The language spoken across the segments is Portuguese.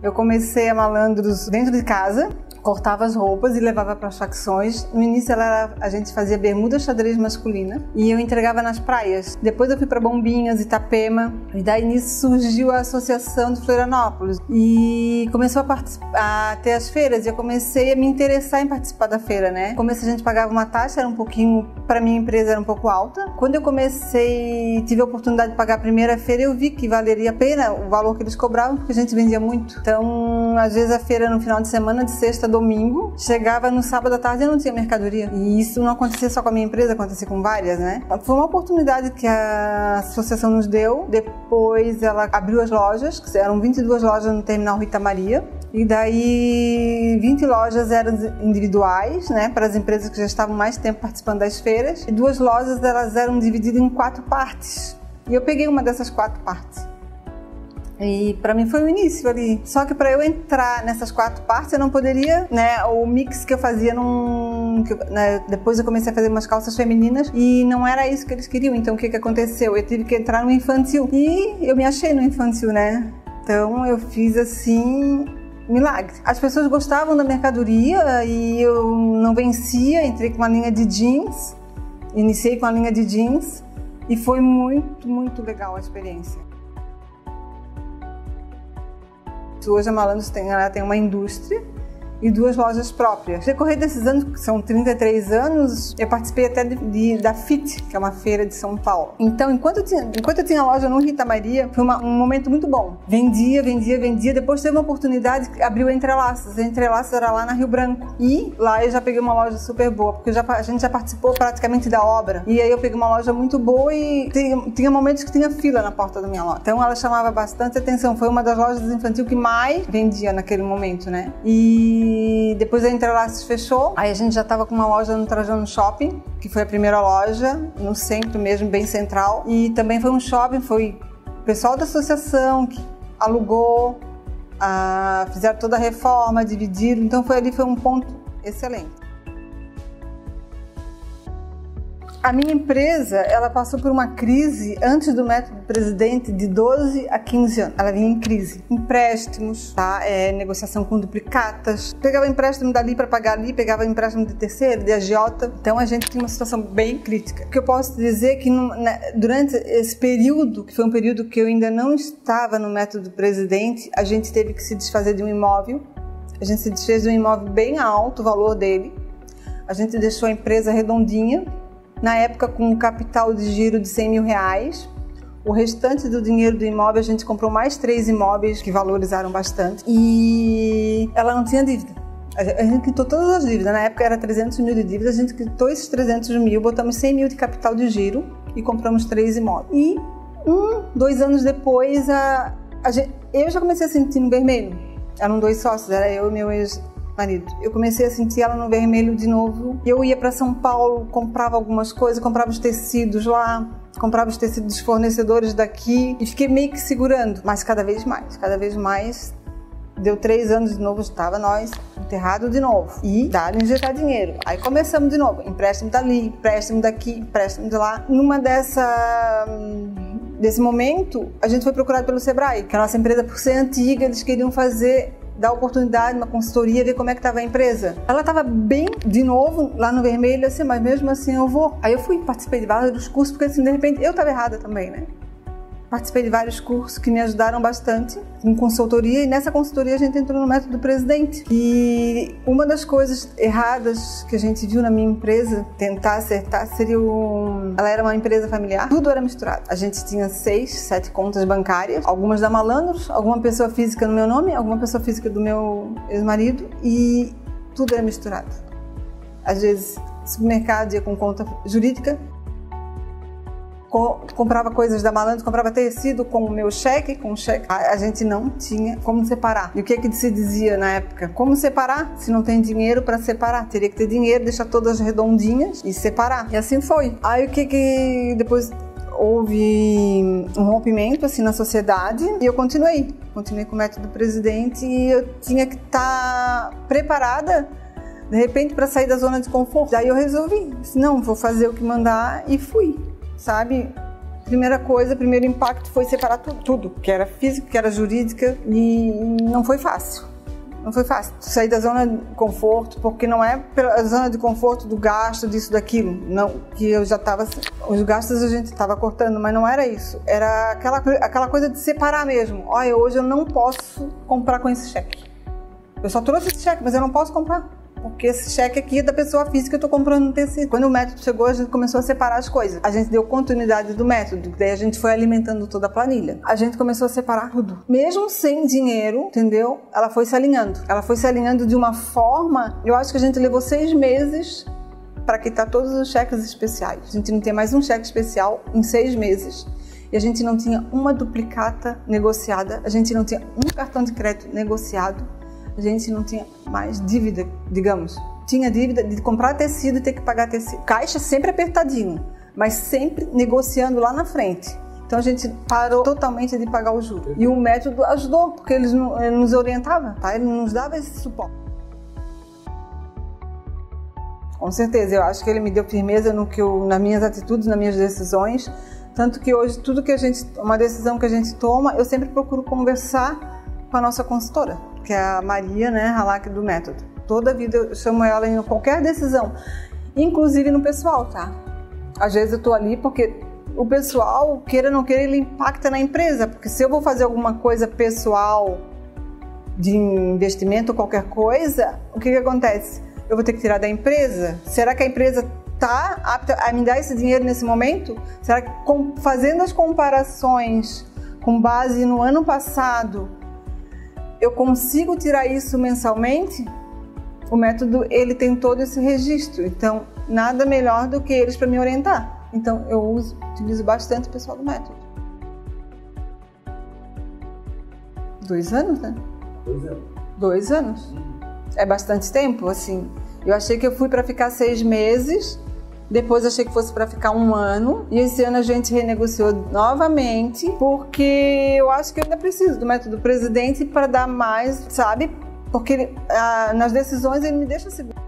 Eu comecei a malandros dentro de casa, cortava as roupas e levava para as facções. No início a gente fazia bermuda xadrez masculina e eu entregava nas praias. Depois eu fui para Bombinhas, Itapema, e daí nisso surgiu a Associação de Florianópolis e começou a ter as feiras e eu comecei a me interessar em participar da feira, né? No começo a gente pagava uma taxa, era um pouquinho, para minha empresa era um pouco alta. Quando eu tive a oportunidade de pagar a primeira feira, eu vi que valeria a pena o valor que eles cobravam, porque a gente vendia muito. Então, às vezes a feira no final de semana, de sexta domingo, chegava no sábado à tarde e não tinha mercadoria. E isso não acontecia só com a minha empresa, acontecia com várias, né? Foi uma oportunidade que a associação nos deu. Depois ela abriu as lojas, que eram 22 lojas no terminal Rita Maria. E daí 20 lojas eram individuais, né, para as empresas que já estavam mais tempo participando das feiras. E 2 lojas elas eram divididas em 4 partes. E eu peguei uma dessas 4 partes. E para mim foi o início ali. Só que para eu entrar nessas 4 partes eu não poderia, né? O mix que eu fazia depois eu comecei a fazer umas calças femininas e não era isso que eles queriam. Então o que aconteceu? Eu tive que entrar no infantil e eu me achei no infantil, né? Então eu fiz assim milagre. As pessoas gostavam da mercadoria e eu não vencia. Entrei com uma linha de jeans, iniciei com a linha de jeans e foi muito, muito legal a experiência. Hoje a Malandros tem uma indústria e 2 lojas próprias. No decorrer desses anos, que são 33 anos, eu participei até da FIT, que é uma feira de São Paulo. Então, enquanto eu tinha loja no Rita Maria, foi um momento muito bom. Vendia. Depois teve uma oportunidade que abriu a Entrelaças. A Entrelaças era lá na Rio Branco. E lá eu já peguei uma loja super boa, porque a gente já participou praticamente da obra. E aí eu peguei uma loja muito boa e tinha momentos que tinha fila na porta da minha loja. Então ela chamava bastante atenção. Foi uma das lojas infantil que mais vendia naquele momento, né? E depois a Entrelaças fechou, aí a gente já estava com uma loja no Trajano Shopping, que foi a primeira loja, no centro mesmo, bem central. E também foi um shopping, foi o pessoal da associação que alugou, fizeram toda a reforma, dividiram, então foi um ponto excelente. A minha empresa, ela passou por uma crise antes do método presidente de 12 a 15 anos. Ela vinha em crise. Empréstimos, tá? Negociação com duplicatas. Pegava empréstimo dali para pagar ali, pegava empréstimo de terceiro, de agiota. Então a gente tinha uma situação bem crítica. O que eu posso dizer é que durante esse período, que foi um período que eu ainda não estava no método presidente, a gente teve que se desfazer de um imóvel. A gente se desfez de um imóvel bem alto, o valor dele. A gente deixou a empresa redondinha. Na época com um capital de giro de 100 mil reais. O restante do dinheiro do imóvel a gente comprou mais 3 imóveis que valorizaram bastante e ela não tinha dívida. A gente quitou todas as dívidas, na época era 300 mil de dívida, a gente quitou esses 300 mil, botamos 100 mil de capital de giro e compramos 3 imóveis. E 2 anos depois eu já comecei a sentir no vermelho. Eram 2 sócios, era eu e meu ex-marido. Eu comecei a sentir ela no vermelho de novo. Eu ia para São Paulo, comprava algumas coisas, comprava os tecidos lá, comprava os tecidos dos fornecedores daqui e fiquei meio que segurando, mas cada vez mais. Deu 3 anos de novo, estava nós enterrado de novo e dá-lhe injetar dinheiro. Aí começamos de novo, empréstimo dali, empréstimo daqui, empréstimo de lá. Desse momento, a gente foi procurado pelo Sebrae, que a nossa empresa, por ser antiga, eles queriam dar oportunidade, uma consultoria, ver como é que estava a empresa. Ela estava bem, de novo, lá no vermelho, assim, mas mesmo assim eu vou. Aí eu participei de vários cursos, porque assim, de repente, eu estava errada também, né? Participei de vários cursos que me ajudaram bastante com consultoria e nessa consultoria a gente entrou no método presidente. E uma das coisas erradas que a gente viu na minha empresa, tentar acertar, seria ela era uma empresa familiar, tudo era misturado. A gente tinha 6, 7 contas bancárias, algumas da Malandros, alguma pessoa física no meu nome, alguma pessoa física do meu ex-marido e tudo era misturado. Às vezes, supermercado ia com conta jurídica, comprava coisas da Malandros, comprava tecido com o meu cheque, a gente não tinha como separar. E o que se dizia na época? Como separar se não tem dinheiro para separar? Teria que ter dinheiro, deixar todas redondinhas e separar. E assim foi. Aí depois houve um rompimento assim na sociedade e eu continuei com o método presidente e eu tinha que estar preparada de repente para sair da zona de conforto. Daí eu resolvi, não, vou fazer o que mandar e fui. Sabe, Primeira coisa, primeiro impacto foi separar tudo, que era físico, que era jurídica, e não foi fácil. Não foi fácil sair da zona de conforto, porque não é pela zona de conforto do gasto, disso, daquilo, não, que eu já estava, os gastos a gente estava cortando, mas não era isso, era aquela coisa de separar mesmo. Olha, hoje eu não posso comprar com esse cheque. Eu só trouxe esse cheque, mas eu não posso comprar. Porque esse cheque aqui é da pessoa física, eu estou comprando no tecido. Quando o método chegou, a gente começou a separar as coisas. A gente deu continuidade do método, daí a gente foi alimentando toda a planilha. A gente começou a separar tudo. Mesmo sem dinheiro, entendeu? Ela foi se alinhando. Ela foi se alinhando de uma forma... Eu acho que a gente levou 6 meses para quitar todos os cheques especiais. A gente não tem mais um cheque especial em 6 meses. E a gente não tinha uma duplicata negociada. A gente não tinha um cartão de crédito negociado. A gente não tinha mais dívida, digamos. Tinha dívida de comprar tecido e ter que pagar tecido. Caixa sempre apertadinho, mas sempre negociando lá na frente. Então a gente parou totalmente de pagar o juro. E o método ajudou, porque ele nos orientava, tá? Ele nos dava esse suporte. Com certeza, eu acho que ele me deu firmeza nas minhas atitudes, nas minhas decisões. Tanto que hoje, uma decisão que a gente toma, eu sempre procuro conversar com a nossa consultora, que é a Maria, né, Halak do método. Toda a vida eu chamo ela em qualquer decisão, inclusive no pessoal, tá? Às vezes eu tô ali porque o pessoal, queira ou não queira, ele impacta na empresa, porque se eu vou fazer alguma coisa pessoal de investimento ou qualquer coisa, o que acontece? Eu vou ter que tirar da empresa? Será que a empresa está apta a me dar esse dinheiro nesse momento? Será que fazendo as comparações com base no ano passado, eu consigo tirar isso mensalmente? O método, ele tem todo esse registro, então nada melhor do que eles para me orientar. Então eu utilizo bastante o pessoal do método. 2 anos, né? 2 anos. 2 anos. É bastante tempo, assim. Eu achei que eu fui para ficar 6 meses, depois achei que fosse para ficar 1 ano, e esse ano a gente renegociou novamente, porque eu acho que eu ainda preciso do método presidente para dar mais, sabe? Porque nas decisões ele me deixa seguro.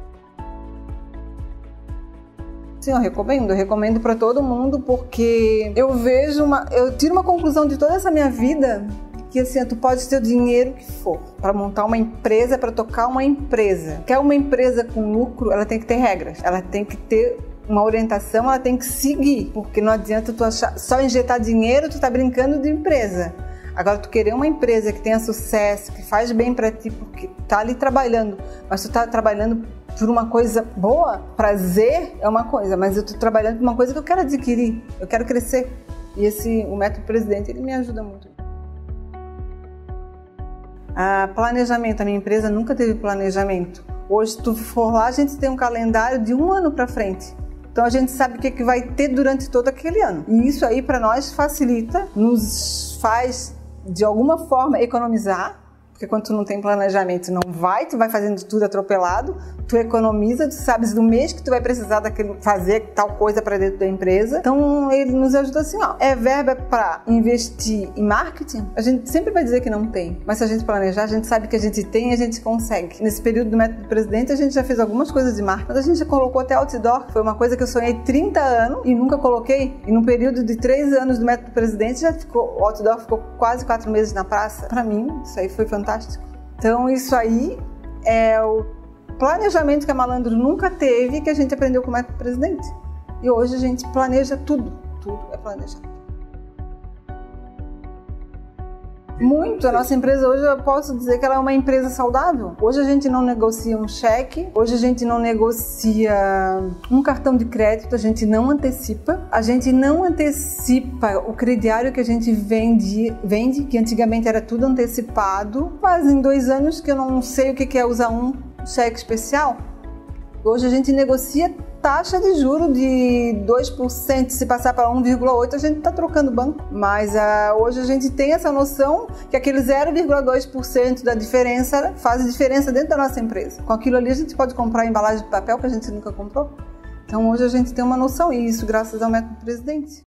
Sim, eu recomendo para todo mundo, porque eu tiro uma conclusão de toda essa minha vida, que assim, tu pode ter o dinheiro que for para montar uma empresa, para tocar uma empresa. Quer uma empresa com lucro, ela tem que ter regras, ela tem que ter uma orientação, ela tem que seguir, porque não adianta tu só injetar dinheiro, tu tá brincando de empresa. Agora, tu querer uma empresa que tenha sucesso, que faz bem para ti, porque tá ali trabalhando, mas tu tá trabalhando por uma coisa boa, prazer é uma coisa, mas eu tô trabalhando por uma coisa que eu quero adquirir, eu quero crescer. E o método presidente, ele me ajuda muito. Planejamento, a minha empresa nunca teve planejamento. Hoje, se tu for lá, a gente tem um calendário de 1 ano para frente. Então a gente sabe o que vai ter durante todo aquele ano. E isso aí para nós facilita, nos faz de alguma forma economizar, porque quando tu não tem planejamento tu vai fazendo tudo atropelado, tu economiza, tu sabes do mês que tu vai precisar fazer tal coisa para dentro da empresa. Então ele nos ajuda assim, ó, é verba para investir em marketing? A gente sempre vai dizer que não tem, mas se a gente planejar, a gente sabe que a gente tem e a gente consegue. Nesse período do método presidente, a gente já fez algumas coisas de marketing, mas a gente já colocou até outdoor, que foi uma coisa que eu sonhei 30 anos e nunca coloquei. E no período de 3 anos do método presidente, o outdoor ficou quase 4 meses na praça. Para mim, isso aí foi fantástico. Então isso aí é o planejamento que a Malandro nunca teve, que a gente aprendeu com o método presidente. E hoje a gente planeja tudo é planejado. Muito. A nossa empresa hoje, eu posso dizer que ela é uma empresa saudável. Hoje a gente não negocia um cheque, hoje a gente não negocia um cartão de crédito, a gente não antecipa. A gente não antecipa o crediário que a gente vende, que antigamente era tudo antecipado. Fazem 2 anos que eu não sei o que é usar um cheque especial. Hoje a gente negocia taxa de juro de 2%, se passar para 1,8% a gente está trocando banco. Mas hoje a gente tem essa noção que aquele 0,2% da diferença faz diferença dentro da nossa empresa. Com aquilo ali a gente pode comprar embalagem de papel que a gente nunca comprou. Então hoje a gente tem uma noção, e isso graças ao método presidente.